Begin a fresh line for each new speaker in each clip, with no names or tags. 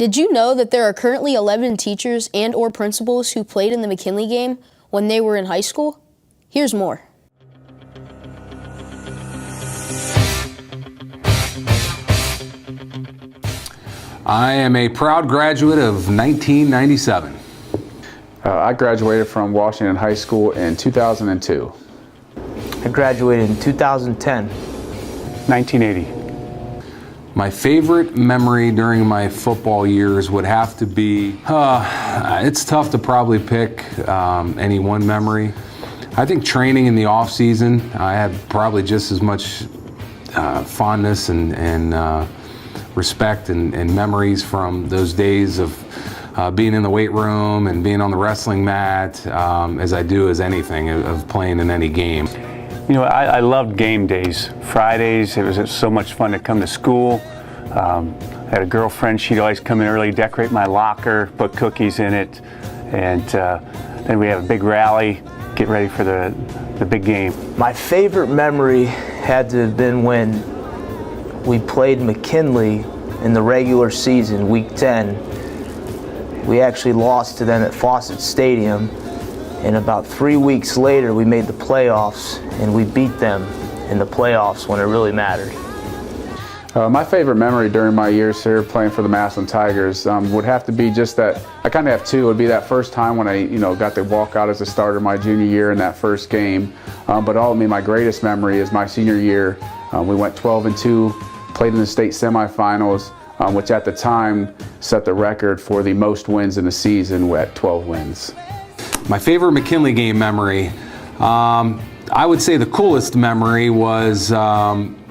Did you know that there are currently 11 teachers and/or principals who played in the McKinley game when they were in high school? Here's more.
I am a proud graduate of 1997.
I graduated from Washington High School in 2002.
I graduated in 2010.
1980.
My favorite memory during my football years would have to be, it's tough to probably pick any one memory. I think training in the off season, I had probably just as much fondness and respect and memories from those days of being in the weight room and being on the wrestling mat as I do as anything of playing in any game.
You know, I loved game days. Fridays, it was so much fun to come to school. I had a girlfriend, she'd always come in early, decorate my locker, put cookies in it, and then we have a big rally, get ready for the big game.
My favorite memory had to have been when we played McKinley in the regular season, week 10. We actually lost to them at Fawcett Stadium, and about 3 weeks later we made the playoffs and we beat them in the playoffs when it really mattered.
My favorite memory during my years here playing for the Massillon Tigers would have to be just that, I kind of have two. It would be that first time when I got to walk out as a starter my junior year in that first game. But my greatest memory is my senior year. We went 12-2, played in the state semifinals, which at the time set the record for the most wins in the season at 12 wins.
My favorite McKinley game memory, I would say the coolest memory was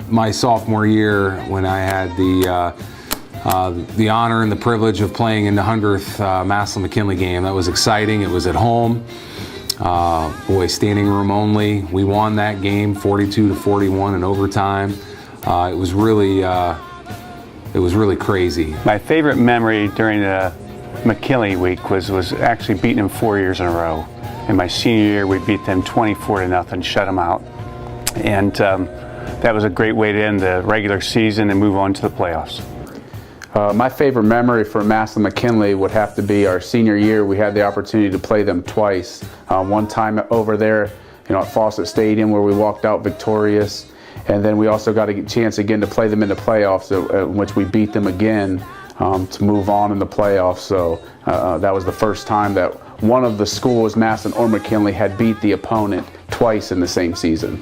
my sophomore year when I had the honor and the privilege of playing in the 100th Massillon McKinley game. That was exciting. It was at home. Standing room only. We won that game 42-41 in overtime. It was really crazy.
My favorite memory during the McKinley week was actually beating them 4 years in a row. In my senior year, we beat them 24-0, shut them out. And that was a great way to end the regular season and move on to the playoffs.
My favorite memory for Massillon McKinley would have to be our senior year. We had the opportunity to play them twice. One time over there, at Fawcett Stadium where we walked out victorious. And then we also got a chance again to play them in the playoffs, in which we beat them again to move on in the playoffs. So that was the first time that one of the schools, Massillon or McKinley, had beat the opponent twice in the same season.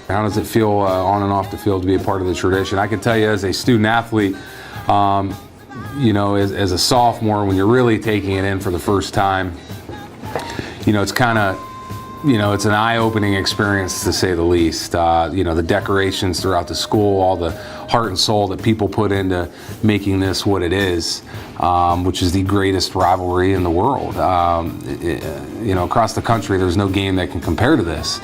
How does it feel on and off the field to be a part of the tradition? I can tell you as a student athlete, as a sophomore, when you're really taking it in for the first time, it's kind of, it's an eye-opening experience to say the least. The decorations throughout the school, all the heart and soul that people put into making this what it is, which is the greatest rivalry in the world. Across the country, there's no game that can compare to this.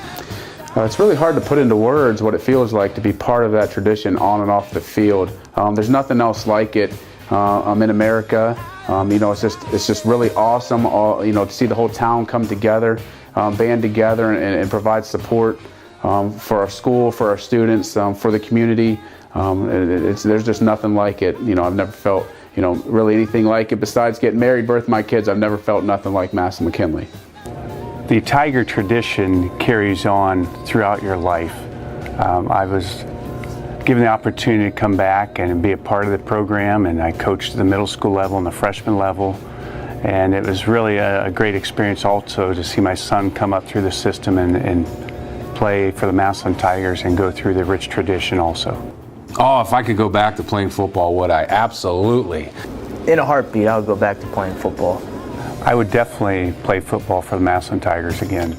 It's really hard to put into words what it feels like to be part of that tradition on and off the field. There's nothing else like it in America. It's just really awesome. To see the whole town come together, band together, and provide support for our school, for our students, for the community. There's just nothing like it. I've never felt really anything like it besides getting married, birth my kids. I've never felt nothing like Massillon McKinley.
The Tiger tradition carries on throughout your life. I was given the opportunity to come back and be a part of the program, and I coached the middle school level and the freshman level, and it was really a great experience also to see my son come up through the system and play for the Massillon Tigers and go through the rich tradition also.
Oh, if I could go back to playing football, would I? Absolutely.
In a heartbeat, I would go back to playing football.
I would definitely play football for the Massillon Tigers again.